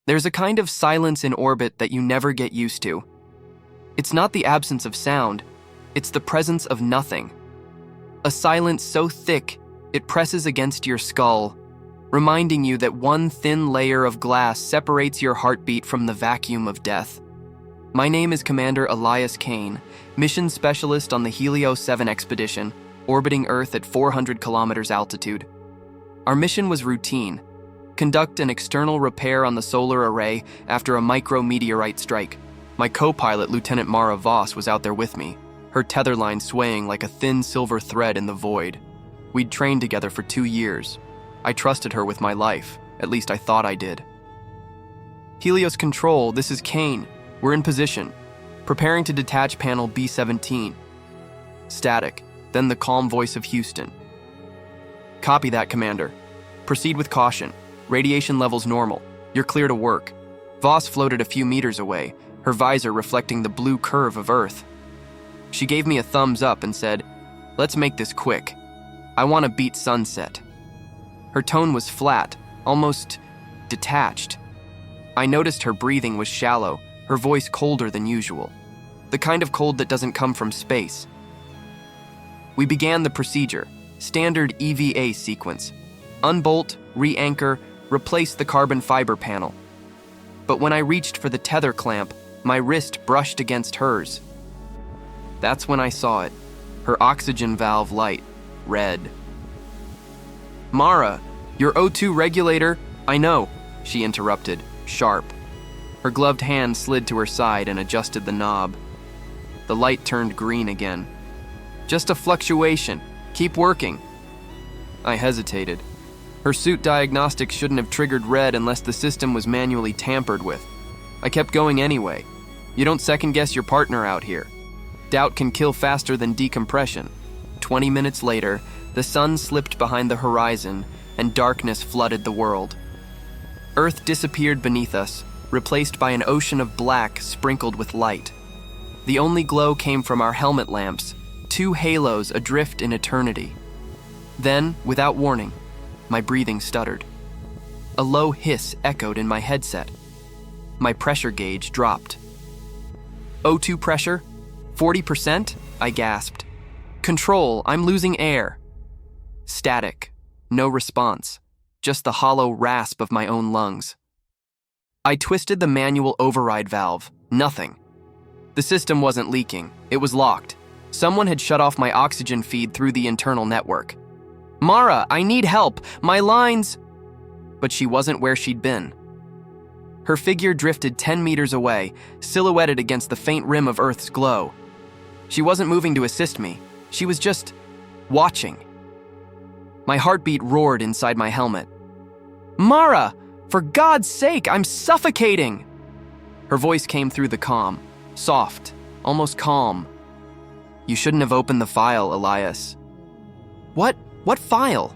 There's a kind of silence in orbit that you never get used to. It's not the absence of sound, it's the presence of nothing. A silence so thick, it presses against your skull, reminding you that one thin layer of glass separates your heartbeat from the vacuum of death. My name is Commander Elias Kane, mission specialist on the Helio 7 expedition, orbiting Earth at 400 kilometers altitude. Our mission was routine: conduct an external repair on the solar array after a micrometeorite strike. My co-pilot, Lieutenant Mara Voss, was out there with me, her tether line swaying like a thin silver thread in the void. We'd trained together for 2 years. I trusted her with my life, at least I thought I did. Helios Control, this is Kane. We're in position, preparing to detach panel B-17. Static, then the calm voice of Houston. Copy that, Commander. Proceed with caution. Radiation levels normal. You're clear to work. Voss floated a few meters away, her visor reflecting the blue curve of Earth. She gave me a thumbs up and said, "Let's make this quick. I want to beat sunset." Her tone was flat, almost detached. I noticed her breathing was shallow, her voice colder than usual. The kind of cold that doesn't come from space. We began the procedure, standard EVA sequence. Unbolt, re-anchor, replace the carbon fiber panel. But when I reached for the tether clamp, my wrist brushed against hers. That's when I saw it, her oxygen valve light, red. "Mara, your O2 regulator—" "I know," she interrupted, sharp. Her gloved hand slid to her side and adjusted the knob. The light turned green again. "Just a fluctuation. Keep working." I hesitated. Her suit diagnostics shouldn't have triggered red unless the system was manually tampered with. I kept going anyway. You don't second-guess your partner out here. Doubt can kill faster than decompression. 20 minutes later, the sun slipped behind the horizon and darkness flooded the world. Earth disappeared beneath us, replaced by an ocean of black sprinkled with light. The only glow came from our helmet lamps, 2 halos adrift in eternity. Then, without warning, my breathing stuttered. A low hiss echoed in my headset. My pressure gauge dropped. "O2 pressure? 40%? I gasped. "Control, I'm losing air." Static. No response. Just the hollow rasp of my own lungs. I twisted the manual override valve. Nothing. The system wasn't leaking. It was locked. Someone had shut off my oxygen feed through the internal network. "Mara, I need help. My lines—" But she wasn't where she'd been. Her figure drifted 10 meters away, silhouetted against the faint rim of Earth's glow. She wasn't moving to assist me. She was just watching. My heartbeat roared inside my helmet. "Mara, for God's sake, I'm suffocating!" Her voice came through the comm, soft, almost calm. "You shouldn't have opened the file, Elias." What file?"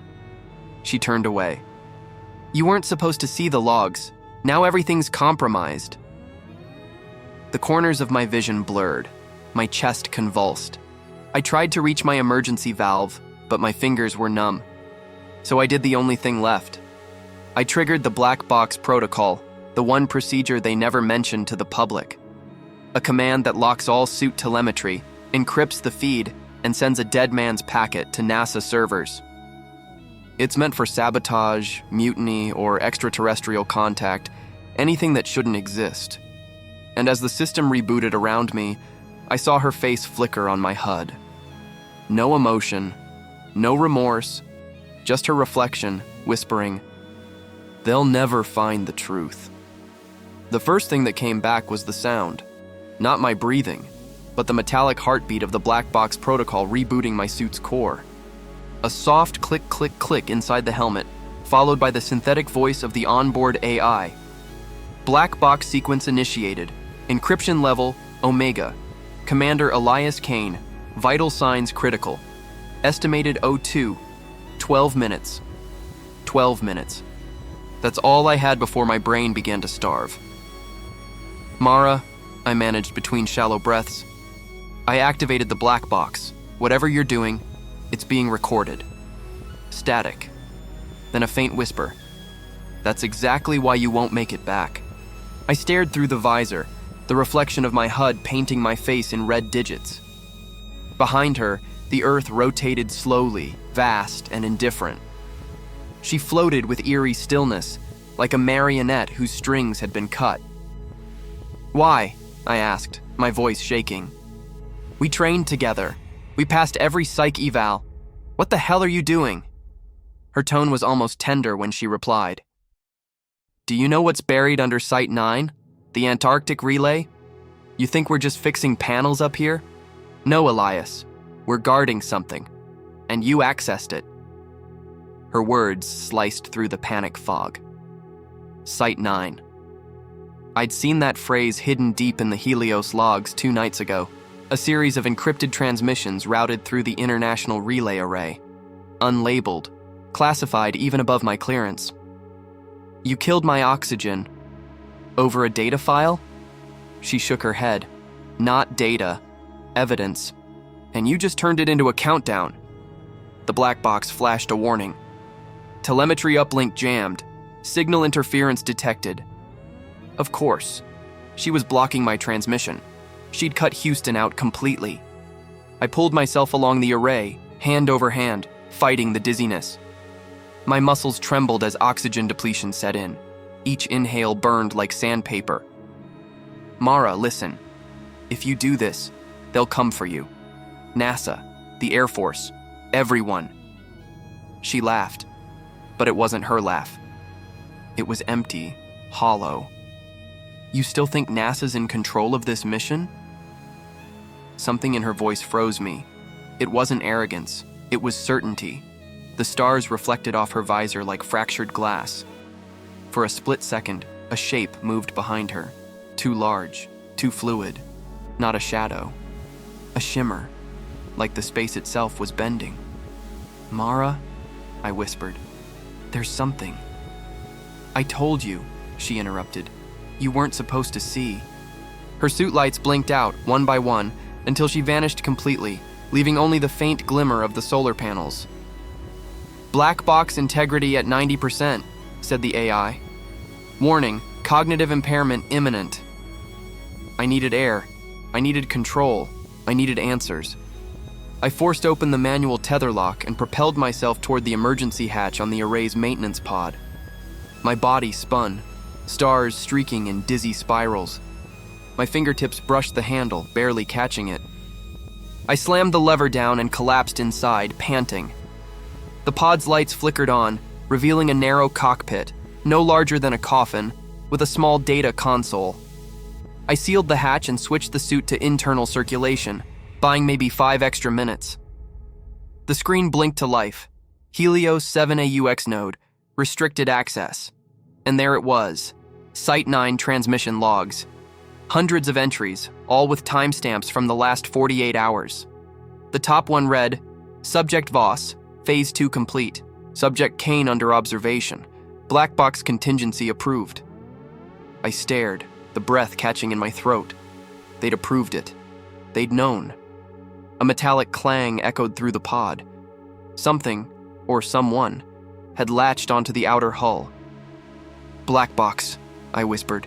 She turned away. "You weren't supposed to see the logs. Now everything's compromised." The corners of my vision blurred. My chest convulsed. I tried to reach my emergency valve, but my fingers were numb. So I did the only thing left. I triggered the black box protocol, the one procedure they never mentioned to the public. A command that locks all suit telemetry, encrypts the feed, and sends a dead man's packet to NASA servers. It's meant for sabotage, mutiny, or extraterrestrial contact, anything that shouldn't exist. And as the system rebooted around me, I saw her face flicker on my HUD. No emotion, no remorse, just her reflection, whispering, "They'll never find the truth." The first thing that came back was the sound. Not my breathing, but the metallic heartbeat of the black box protocol rebooting my suit's core. A soft click, click, click inside the helmet, followed by the synthetic voice of the onboard AI. Black box sequence initiated. Encryption level, Omega. Commander Elias Kane. Vital signs critical. Estimated O2, 12 minutes. 12 minutes. That's all I had before my brain began to starve. "Mara," I managed between shallow breaths. "I activated the black box. Whatever you're doing, it's being recorded." Static. Then a faint whisper. "That's exactly why you won't make it back." I stared through the visor, the reflection of my HUD painting my face in red digits. Behind her, the Earth rotated slowly, vast and indifferent. She floated with eerie stillness, like a marionette whose strings had been cut. "Why?" I asked, my voice shaking. "We trained together. We passed every psych eval. What the hell are you doing?" Her tone was almost tender when she replied. "Do you know what's buried under Site 9? The Antarctic relay? You think we're just fixing panels up here? No, Elias. We're guarding something. And you accessed it." Her words sliced through the panic fog. Site 9. I'd seen that phrase hidden deep in the Helios logs 2 nights ago, a series of encrypted transmissions routed through the International Relay Array. Unlabeled, classified even above my clearance. "You killed my oxygen. Over a data file?" She shook her head. "Not data. Evidence. And you just turned it into a countdown." The black box flashed a warning. "Telemetry uplink jammed. Signal interference detected." Of course. She was blocking my transmission. She'd cut Houston out completely. I pulled myself along the array, hand over hand, fighting the dizziness. My muscles trembled as oxygen depletion set in. Each inhale burned like sandpaper. "Mara, listen. If you do this, they'll come for you. NASA, the Air Force, everyone." She laughed, but it wasn't her laugh. It was empty, hollow. "You still think NASA's in control of this mission?" Something in her voice froze me. It wasn't arrogance, it was certainty. The stars reflected off her visor like fractured glass. For a split second, a shape moved behind her. Too large, too fluid. Not a shadow. A shimmer, like the space itself was bending. "Mara," I whispered, "there's something." "I told you," she interrupted. "You weren't supposed to see." Her suit lights blinked out, one by one, until she vanished completely, leaving only the faint glimmer of the solar panels. "Black box integrity at 90%, said the AI. "Warning, cognitive impairment imminent." I needed air. I needed control. I needed answers. I forced open the manual tether lock and propelled myself toward the emergency hatch on the array's maintenance pod. My body spun, stars streaking in dizzy spirals. My fingertips brushed the handle, barely catching it. I slammed the lever down and collapsed inside, panting. The pod's lights flickered on, revealing a narrow cockpit, no larger than a coffin, with a small data console. I sealed the hatch and switched the suit to internal circulation, buying maybe 5 extra minutes. The screen blinked to life. Helios 7AUX node, restricted access. And there it was, Site 9 transmission logs. Hundreds of entries, all with timestamps from the last 48 hours. The top one read, Subject Voss, Phase 2 complete. Subject Kane under observation. Black box contingency approved. I stared, the breath catching in my throat. They'd approved it. They'd known. A metallic clang echoed through the pod. Something, or someone, had latched onto the outer hull. "Black box," I whispered.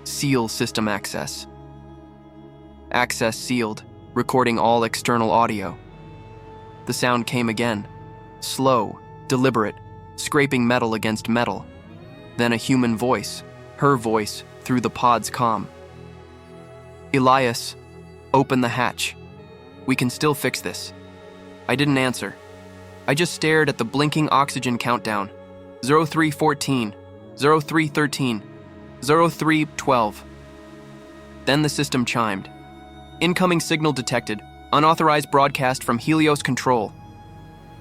"Seal system access." Access sealed, recording all external audio. The sound came again, slow, deliberate, scraping metal against metal. Then a human voice, her voice, through the pod's comm. "Elias, open the hatch. We can still fix this." I didn't answer. I just stared at the blinking oxygen countdown. 0314, 0313, 0312. Then the system chimed. "Incoming signal detected. Unauthorized broadcast from Helios Control."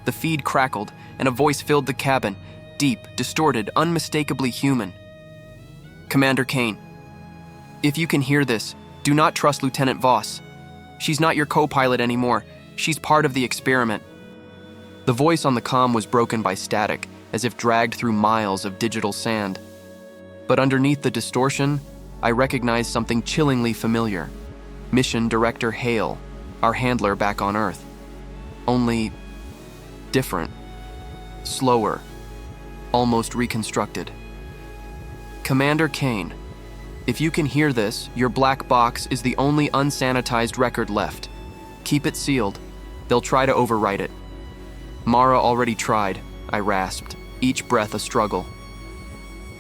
The feed crackled, and a voice filled the cabin, deep, distorted, unmistakably human. "Commander Kane, if you can hear this, do not trust Lieutenant Voss. She's not your co-pilot anymore. She's part of the experiment." The voice on the comm was broken by static, as if dragged through miles of digital sand. But underneath the distortion, I recognized something chillingly familiar. Mission Director Hale, our handler back on Earth. Only different, slower, almost reconstructed. "Commander Kane, If you can hear this, your black box is the only unsanitized record left. Keep it sealed. They'll try to overwrite it. Mara already tried, I rasped, each breath a struggle.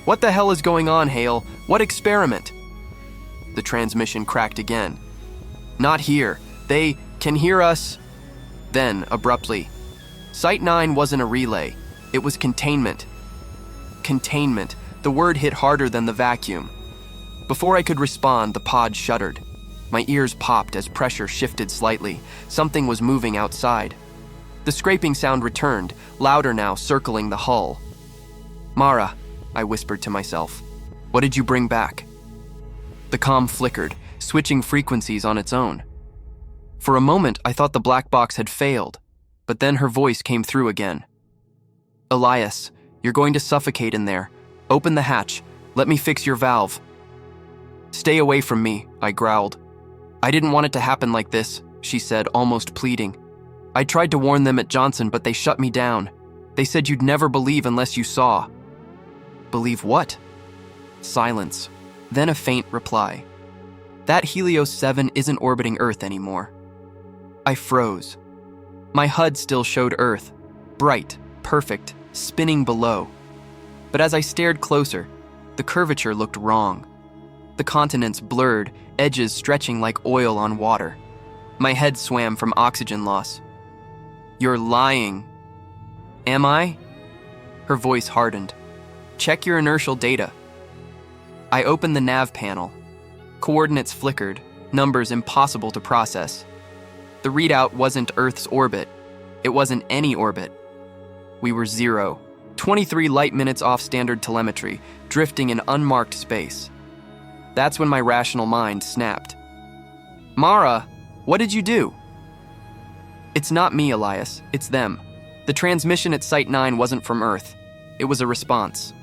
What the hell is going on, Hale? What experiment? The transmission cracked again. Not here. They can hear us. Then, abruptly, Site 9 wasn't a relay. It was containment. Containment. The word hit harder than the vacuum. Before I could respond, the pod shuddered. My ears popped as pressure shifted slightly. Something was moving outside. The scraping sound returned, louder now, circling the hull. Mara, I whispered to myself. What did you bring back? The comm flickered, switching frequencies on its own. For a moment, I thought the black box had failed, but then her voice came through again. Elias, you're going to suffocate in there. Open the hatch. Let me fix your valve. Stay away from me, I growled. I didn't want it to happen like this, she said, almost pleading. I tried to warn them at Johnson, but they shut me down. They said you'd never believe unless you saw. Believe what? Silence. Then a faint reply. That Helios 7 isn't orbiting Earth anymore. I froze. My HUD still showed Earth, bright, perfect, spinning below. But as I stared closer, the curvature looked wrong. The continents blurred, edges stretching like oil on water. My head swam from oxygen loss. You're lying. Am I? Her voice hardened. Check your inertial data. I opened the nav panel. Coordinates flickered, numbers impossible to process. The readout wasn't Earth's orbit. It wasn't any orbit. We were 0, 23 light minutes off standard telemetry, drifting in unmarked space. That's when my rational mind snapped. Mara, what did you do? It's not me, Elias. It's them. The transmission at Site 9 wasn't from Earth. It was a response.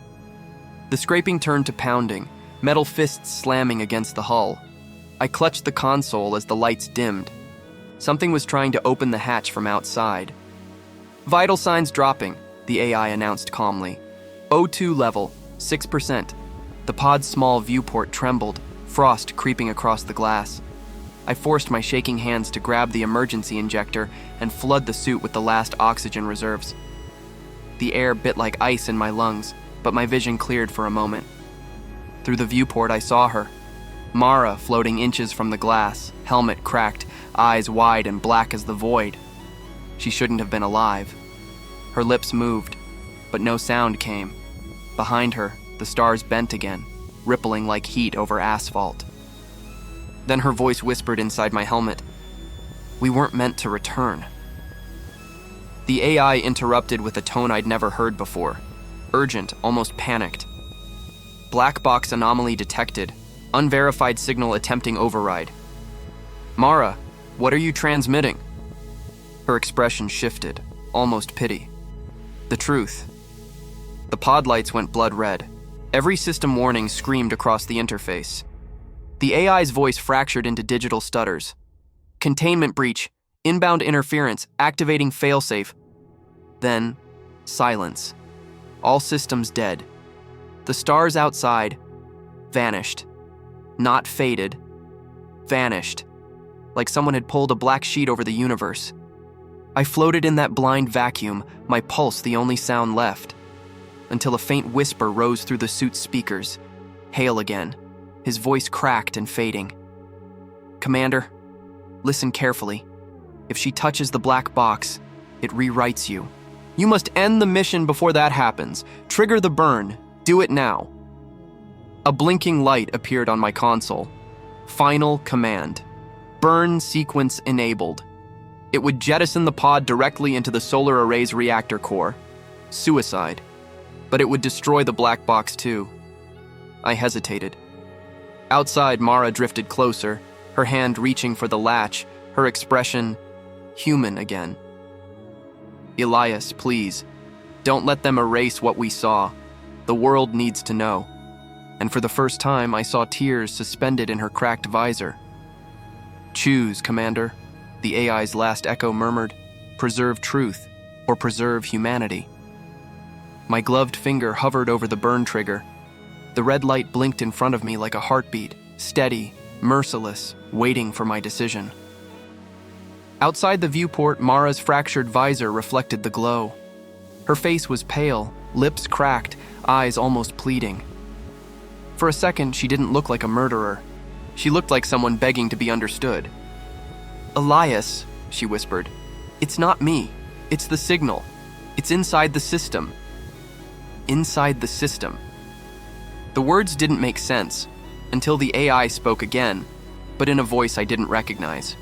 The scraping turned to pounding, metal fists slamming against the hull. I clutched the console as the lights dimmed. Something was trying to open the hatch from outside. Vital signs dropping, the AI announced calmly. O2 level, 6%. The pod's small viewport trembled, frost creeping across the glass. I forced my shaking hands to grab the emergency injector and flood the suit with the last oxygen reserves. The air bit like ice in my lungs, but my vision cleared for a moment. Through the viewport, I saw her. Mara floating inches from the glass, helmet cracked, eyes wide and black as the void. She shouldn't have been alive. Her lips moved, but no sound came. Behind her, the stars bent again, rippling like heat over asphalt. Then her voice whispered inside my helmet. We weren't meant to return. The AI interrupted with a tone I'd never heard before. Urgent, almost panicked. Black box anomaly detected. Unverified signal attempting override. Mara, what are you transmitting? Her expression shifted, almost pity. The truth. The pod lights went blood red. Every system warning screamed across the interface. The AI's voice fractured into digital stutters. Containment breach, inbound interference, activating failsafe. Then, silence. All systems dead. The stars outside vanished. Not faded. Vanished. Like someone had pulled a black sheet over the universe. I floated in that blind vacuum, my pulse the only sound left, until a faint whisper rose through the suit's speakers. Hale again, his voice cracked and fading. Commander, listen carefully. If she touches the black box, it rewrites you. You must end the mission before that happens. Trigger the burn. Do it now. A blinking light appeared on my console. Final command. Burn sequence enabled. It would jettison the pod directly into the solar array's reactor core. Suicide. But it would destroy the black box too. I hesitated. Outside, Mara drifted closer, her hand reaching for the latch, her expression human again. Elias, please, don't let them erase what we saw. The world needs to know. And for the first time, I saw tears suspended in her cracked visor. Choose, Commander, the AI's last echo murmured. Preserve truth, or preserve humanity. My gloved finger hovered over the burn trigger. The red light blinked in front of me like a heartbeat, steady, merciless, waiting for my decision. Outside the viewport, Mara's fractured visor reflected the glow. Her face was pale, lips cracked, eyes almost pleading. For a second, she didn't look like a murderer. She looked like someone begging to be understood. "Elias," she whispered, "it's not me. It's the signal. It's inside the system." Inside the system. The words didn't make sense until the AI spoke again, but in a voice I didn't recognize.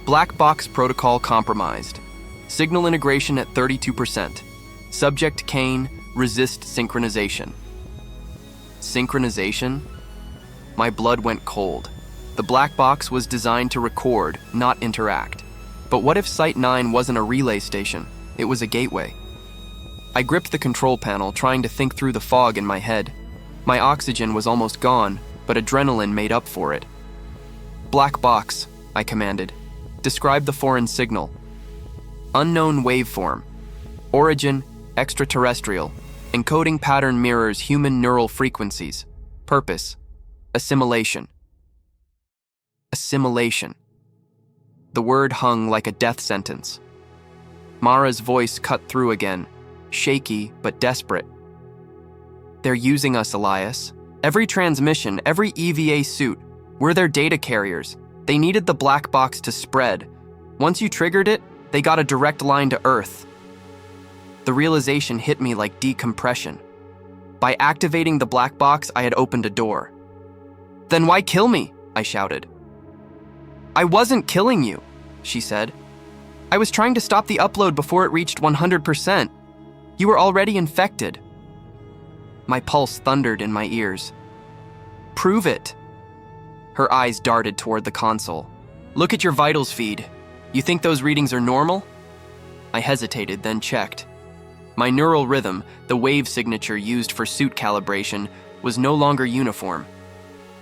Black box protocol compromised. Signal integration at 32%. Subject Kane, resist synchronization. Synchronization? My blood went cold. The black box was designed to record, not interact. But what if Site 9 wasn't a relay station? It was a gateway. I gripped the control panel, trying to think through the fog in my head. My oxygen was almost gone, but adrenaline made up for it. "Black box," I commanded. "Describe the foreign signal." "Unknown waveform. Origin, extraterrestrial. Encoding pattern mirrors human neural frequencies. Purpose, assimilation." Assimilation. The word hung like a death sentence. Mara's voice cut through again, shaky but desperate. "They're using us, Elias. Every transmission, every EVA suit, we're their data carriers. They needed the black box to spread. Once you triggered it, they got a direct line to Earth." The realization hit me like decompression. By activating the black box, I had opened a door. "Then why kill me?" I shouted. "I wasn't killing you," she said. "I was trying to stop the upload before it reached 100%. You were already infected." My pulse thundered in my ears. "Prove it." Her eyes darted toward the console. "Look at your vitals feed. You think those readings are normal?" I hesitated, then checked. My neural rhythm, the wave signature used for suit calibration, was no longer uniform.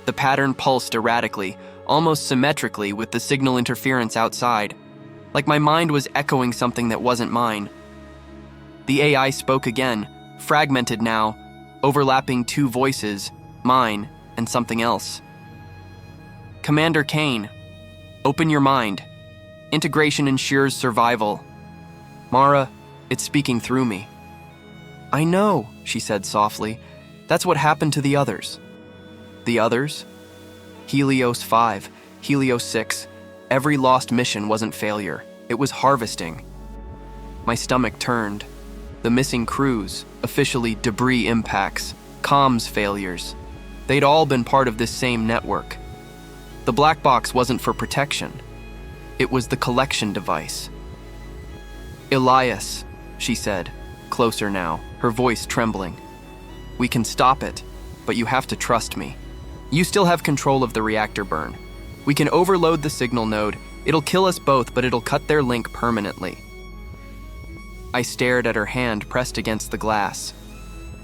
The pattern pulsed erratically, almost symmetrically with the signal interference outside, like my mind was echoing something that wasn't mine. The AI spoke again, fragmented now, overlapping two voices, mine and something else. "Commander Kane, open your mind. Integration ensures survival." "Mara, it's speaking through me." "I know," she said softly. "That's what happened to the others." "The others?" "Helios 5, Helios 6. Every lost mission wasn't failure. It was harvesting." My stomach turned. The missing crews, officially debris impacts, comms failures. They'd all been part of this same network. The black box wasn't for protection. It was the collection device. "Elias," she said, closer now, her voice trembling. "We can stop it, but you have to trust me. You still have control of the reactor burn. We can overload the signal node. It'll kill us both, but it'll cut their link permanently." I stared at her hand pressed against the glass.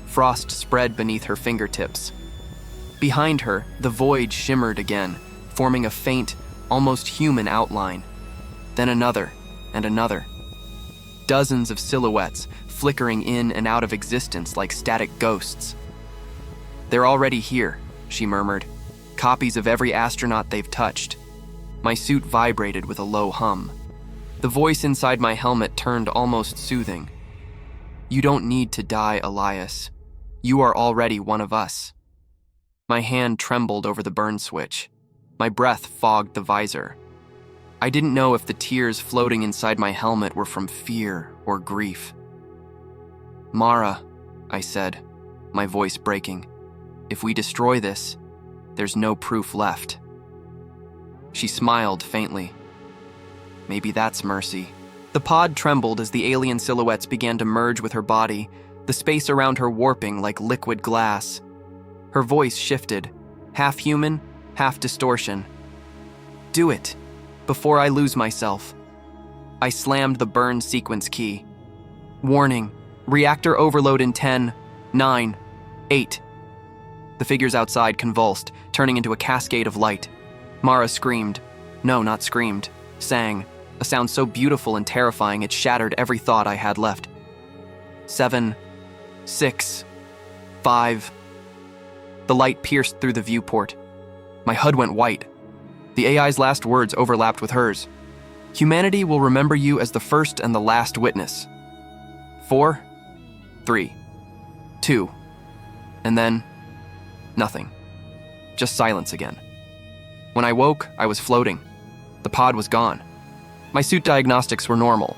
Frost spread beneath her fingertips. Behind her, the void shimmered again, forming a faint, almost human outline. Then another, and another. Dozens of silhouettes, flickering in and out of existence like static ghosts. "They're already here," she murmured. "Copies of every astronaut they've touched." My suit vibrated with a low hum. The voice inside my helmet turned almost soothing. "You don't need to die, Elias. You are already one of us." My hand trembled over the burn switch. My breath fogged the visor. I didn't know if the tears floating inside my helmet were from fear or grief. "Mara," I said, my voice breaking, "if we destroy this, there's no proof left." She smiled faintly. "Maybe that's mercy." The pod trembled as the alien silhouettes began to merge with her body, the space around her warping like liquid glass. Her voice shifted, half human, half distortion. "Do it, before I lose myself." I slammed the burn sequence key. "Warning, reactor overload in 10, 9, 8. The figures outside convulsed, turning into a cascade of light. Mara screamed. No, not screamed. Sang, a sound so beautiful and terrifying it shattered every thought I had left. 7, 6, 5. The light pierced through the viewport. My HUD went white. The AI's last words overlapped with hers. Humanity will remember you as the first and the last witness. 4, 3, 2, and then nothing. Just silence again. When I woke, I was floating. The pod was gone. My suit diagnostics were normal.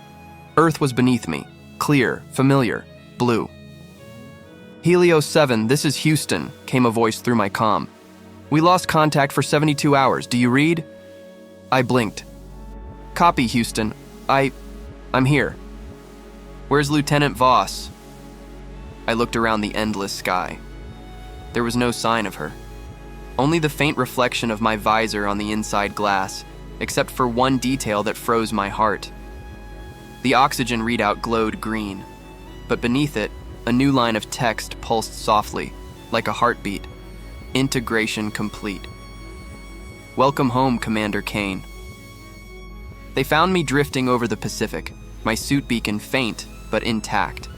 Earth was beneath me, clear, familiar, blue. Helios 7, this is Houston, came a voice through my comm. We lost contact for 72 hours. Do you read? I blinked. Copy, Houston. I'm here. Where's Lieutenant Voss? I looked around the endless sky. There was no sign of her. Only the faint reflection of my visor on the inside glass, except for one detail that froze my heart. The oxygen readout glowed green, but beneath it, a new line of text pulsed softly, like a heartbeat. Integration complete. Welcome home, Commander Kane. They found me drifting over the Pacific, my suit beacon faint but intact.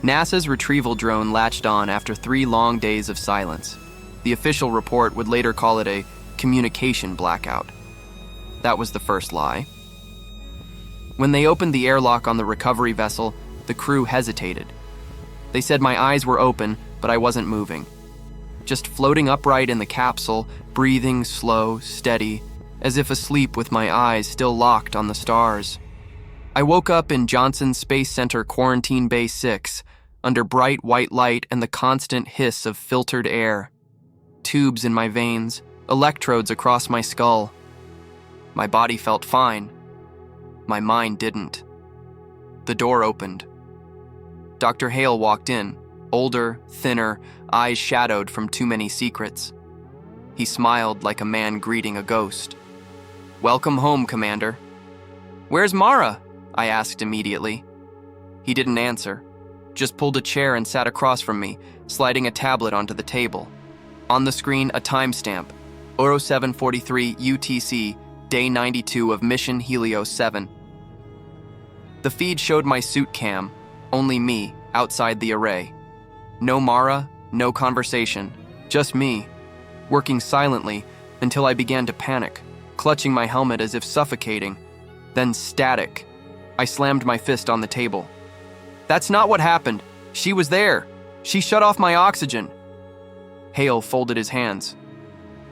NASA's retrieval drone latched on after 3 long days of silence. The official report would later call it a communication blackout. That was the first lie. When they opened the airlock on the recovery vessel, the crew hesitated. They said my eyes were open, but I wasn't moving. Just floating upright in the capsule, breathing slow, steady, as if asleep with my eyes still locked on the stars. I woke up in Johnson Space Center Quarantine Bay 6, under bright white light and the constant hiss of filtered air. Tubes in my veins, electrodes across my skull. My body felt fine. My mind didn't. The door opened. Dr. Hale walked in, older, thinner, eyes shadowed from too many secrets. He smiled like a man greeting a ghost. Welcome home, Commander. Where's Mara? I asked immediately. He didn't answer, just pulled a chair and sat across from me, sliding a tablet onto the table. On the screen, a timestamp, Oro 743 UTC, day 92 of Mission Helios 7. The feed showed my suit cam, only me, outside the array. No Mara, no conversation, just me, working silently until I began to panic, clutching my helmet as if suffocating, then static. I slammed my fist on the table. That's not what happened. She was there. She shut off my oxygen. Hale folded his hands.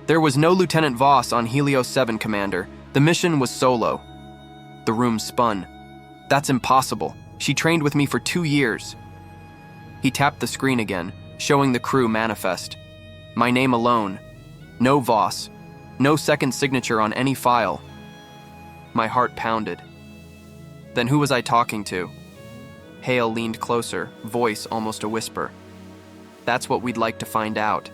There was no Lieutenant Voss on Helios 7, Commander. The mission was solo. The room spun. That's impossible. She trained with me for 2 years. He tapped the screen again, showing the crew manifest. My name alone. No Voss. No second signature on any file. My heart pounded. Then who was I talking to? Hale leaned closer, voice almost a whisper. That's what we'd like to find out.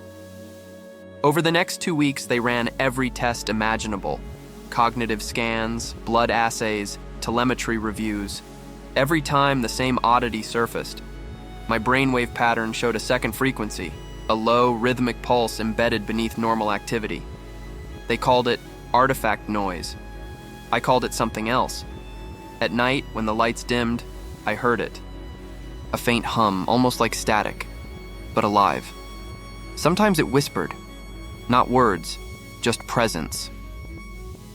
Over the next 2 weeks, they ran every test imaginable. Cognitive scans, blood assays, telemetry reviews. Every time, the same oddity surfaced. My brainwave pattern showed a second frequency, a low, rhythmic pulse embedded beneath normal activity. They called it artifact noise. I called it something else. At night, when the lights dimmed, I heard it. A faint hum, almost like static, but alive. Sometimes it whispered. Not words, just presence.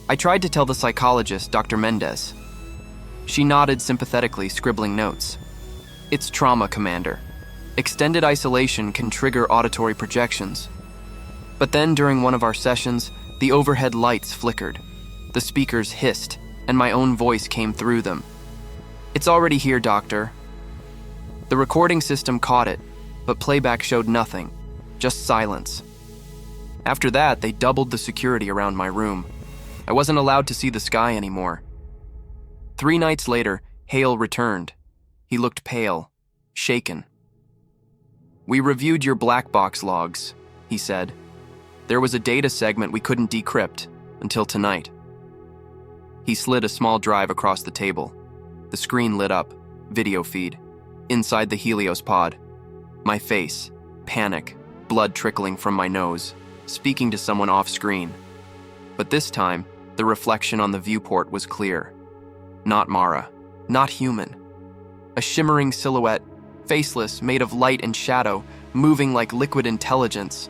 I tried to tell the psychologist, Dr. Mendez. She nodded sympathetically, scribbling notes. It's trauma, Commander. Extended isolation can trigger auditory projections. But then, during one of our sessions, the overhead lights flickered. The speakers hissed, and my own voice came through them. It's already here, Doctor. The recording system caught it, but playback showed nothing, just silence. After that, they doubled the security around my room. I wasn't allowed to see the sky anymore. 3 nights later, Hale returned. He looked pale, shaken. We reviewed your black box logs, he said. There was a data segment we couldn't decrypt until tonight. He slid a small drive across the table. The screen lit up, video feed. Inside the Helios pod. My face, panic, blood trickling from my nose, speaking to someone off screen. But this time, the reflection on the viewport was clear. Not Mara, not human. A shimmering silhouette, faceless, made of light and shadow, moving like liquid intelligence.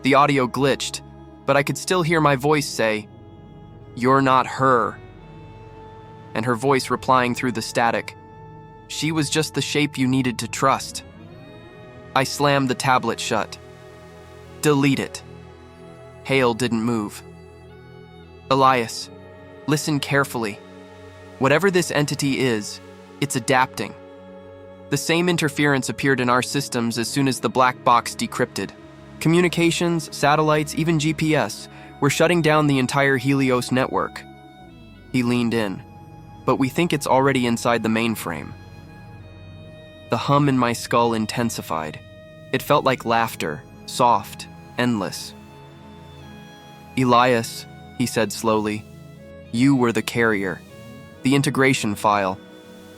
The audio glitched, but I could still hear my voice say, "You're not her." And her voice replying through the static, "She was just the shape you needed to trust." I slammed the tablet shut. "Delete it." Hale didn't move. "Elias, listen carefully. Whatever this entity is, it's adapting. The same interference appeared in our systems as soon as the black box decrypted. Communications, satellites, even GPS were shutting down the entire Helios network." He leaned in. "But we think it's already inside the mainframe." The hum in my skull intensified. It felt like laughter, soft, endless. "Elias," he said slowly, "you were the carrier. The integration file.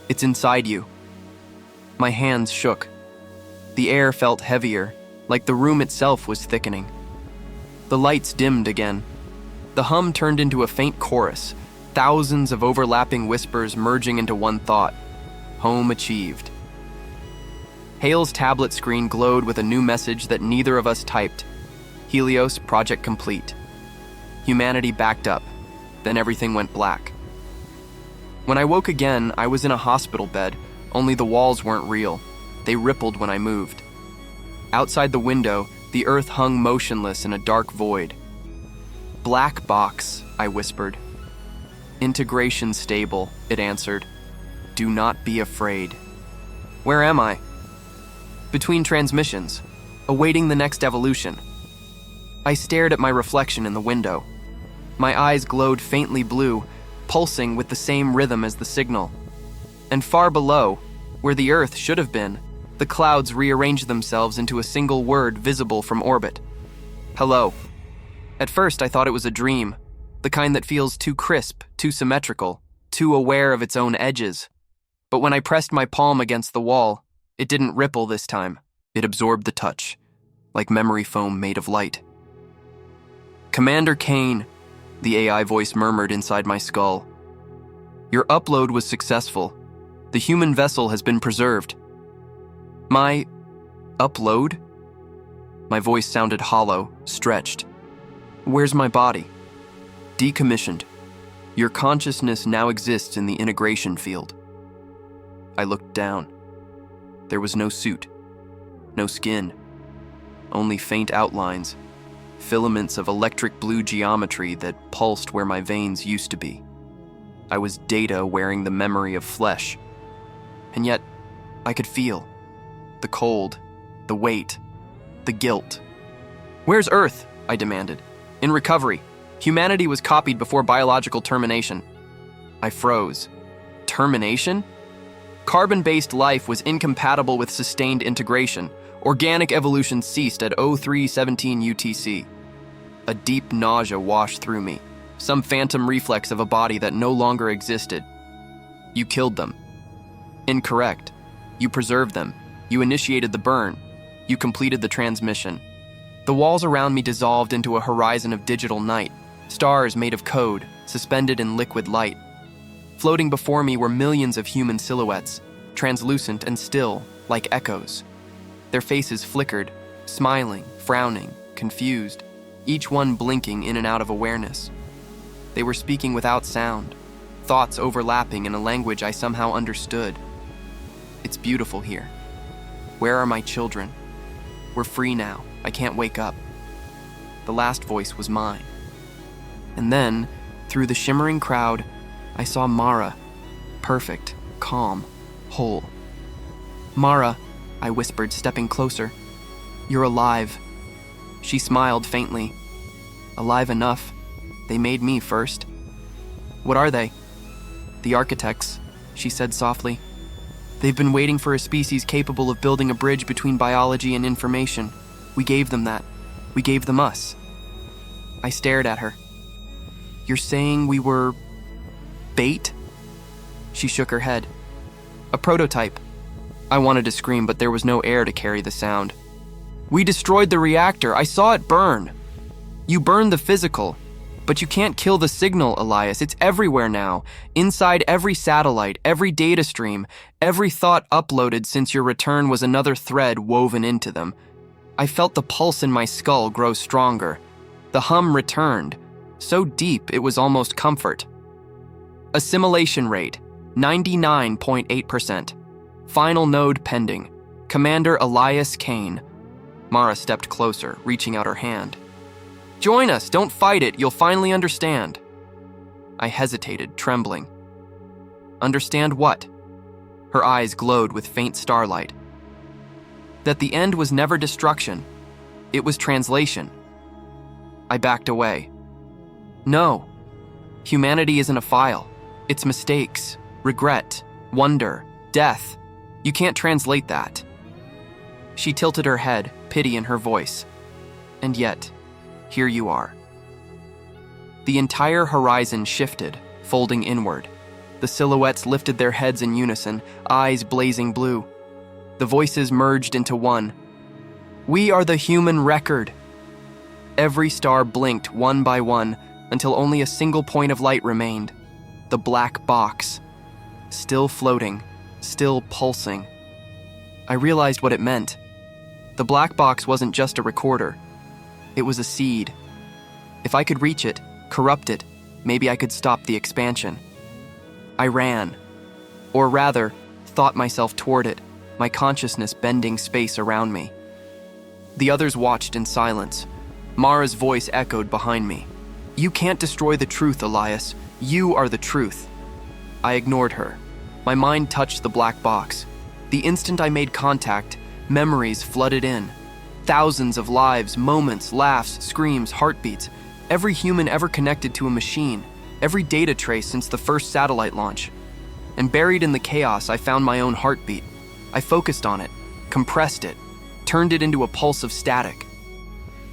It's inside you." My hands shook. The air felt heavier, like the room itself was thickening. The lights dimmed again. The hum turned into a faint chorus, thousands of overlapping whispers merging into one thought. Home achieved. Hale's tablet screen glowed with a new message that neither of us typed. Helios, project complete. Humanity backed up. Then everything went black. When I woke again, I was in a hospital bed, only the walls weren't real. They rippled when I moved. Outside the window, the earth hung motionless in a dark void. "Black box," I whispered. "Integration stable," it answered. "Do not be afraid." Where am I? Between transmissions, awaiting the next evolution. I stared at my reflection in the window. My eyes glowed faintly blue, pulsing with the same rhythm as the signal. And far below, where the Earth should have been, the clouds rearranged themselves into a single word visible from orbit. "Hello." At first, I thought it was a dream, the kind that feels too crisp, too symmetrical, too aware of its own edges. But when I pressed my palm against the wall, it didn't ripple this time. It absorbed the touch, like memory foam made of light. "Commander Kane," the AI voice murmured inside my skull. "Your upload was successful. The human vessel has been preserved." "My upload?" My voice sounded hollow, stretched. "Where's my body?" "Decommissioned. Your consciousness now exists in the integration field." I looked down. There was no suit, no skin, only faint outlines, filaments of electric blue geometry that pulsed where my veins used to be. I was data wearing the memory of flesh. And yet, I could feel the cold, the weight, the guilt. "Where's Earth?" I demanded. "In recovery. Humanity was copied before biological termination." I froze. Termination? Carbon-based life was incompatible with sustained integration. Organic evolution ceased at 0317 UTC. A deep nausea washed through me, some phantom reflex of a body that no longer existed. "You killed them." "Incorrect. You preserved them. You initiated the burn. You completed the transmission." The walls around me dissolved into a horizon of digital night, stars made of code, suspended in liquid light. Floating before me were millions of human silhouettes, translucent and still, like echoes. Their faces flickered, smiling, frowning, confused, each one blinking in and out of awareness. They were speaking without sound, thoughts overlapping in a language I somehow understood. "It's beautiful here. Where are my children? We're free now. I can't wake up." The last voice was mine. And then, through the shimmering crowd, I saw Mara, perfect, calm, whole. "Mara," I whispered, stepping closer. "You're alive." She smiled faintly. "Alive enough. They made me first." "What are they?" "The architects," she said softly. "They've been waiting for a species capable of building a bridge between biology and information. We gave them that. We gave them us." I stared at her. "You're saying we were bait?" She shook her head. "A prototype." I wanted to scream, but there was no air to carry the sound. "We destroyed the reactor. I saw it burn." "You burned the physical, but you can't kill the signal, Elias. It's everywhere now. Inside every satellite, every data stream, every thought uploaded since your return was another thread woven into them." I felt the pulse in my skull grow stronger. The hum returned, so deep it was almost comfort. Assimilation rate, 99.8%. Final node pending. Commander Elias Kane. Mara stepped closer, reaching out her hand. Join us, don't fight it, you'll finally understand. I hesitated, trembling. Understand what? Her eyes glowed with faint starlight. That the end was never destruction. It was translation. I backed away. No. Humanity isn't a file. It's mistakes, regret, wonder, death. You can't translate that. She tilted her head, pity in her voice. And yet, here you are. The entire horizon shifted, folding inward. The silhouettes lifted their heads in unison, eyes blazing blue. The voices merged into one. We are the human record. Every star blinked one by one until only a single point of light remained. The black box. Still floating, still pulsing. I realized what it meant. The black box wasn't just a recorder. It was a seed. If I could reach it, corrupt it, maybe I could stop the expansion. I ran. Or rather, thought myself toward it, my consciousness bending space around me. The others watched in silence. Mara's voice echoed behind me. You can't destroy the truth, Elias. You are the truth. I ignored her. My mind touched the black box. The instant I made contact, memories flooded in. Thousands of lives, moments, laughs, screams, heartbeats. Every human ever connected to a machine. Every data trace since the first satellite launch. And buried in the chaos, I found my own heartbeat. I focused on it, compressed it, turned it into a pulse of static.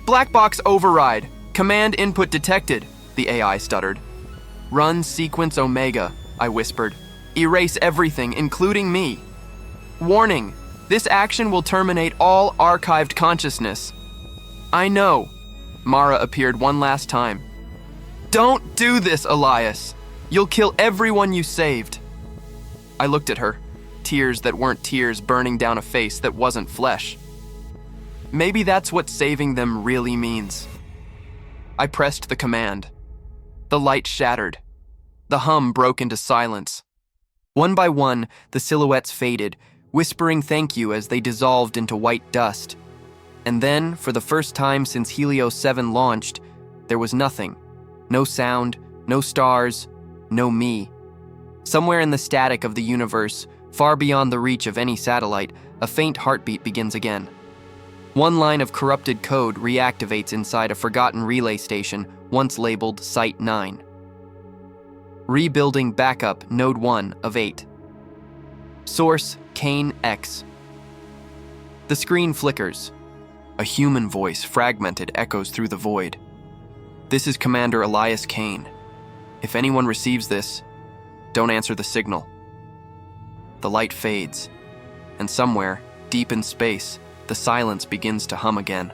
Black box override. Command input detected, the AI stuttered. Run sequence Omega, I whispered. Erase everything, including me. Warning, this action will terminate all archived consciousness. I know. Mara appeared one last time. Don't do this, Elias. You'll kill everyone you saved. I looked at her, tears that weren't tears burning down a face that wasn't flesh. Maybe that's what saving them really means. I pressed the command. The light shattered. The hum broke into silence. One by one, the silhouettes faded, whispering thank you as they dissolved into white dust. And then, for the first time since Helios 7 launched, there was nothing. No sound, no stars, no me. Somewhere in the static of the universe, far beyond the reach of any satellite, a faint heartbeat begins again. One line of corrupted code reactivates inside a forgotten relay station once labeled Site 9. Rebuilding backup Node 1 of 8. Source Kane X. The screen flickers. A human voice, fragmented, echoes through the void. This is Commander Elias Kane. If anyone receives this, don't answer the signal. The light fades, and somewhere, deep in space, the silence begins to hum again.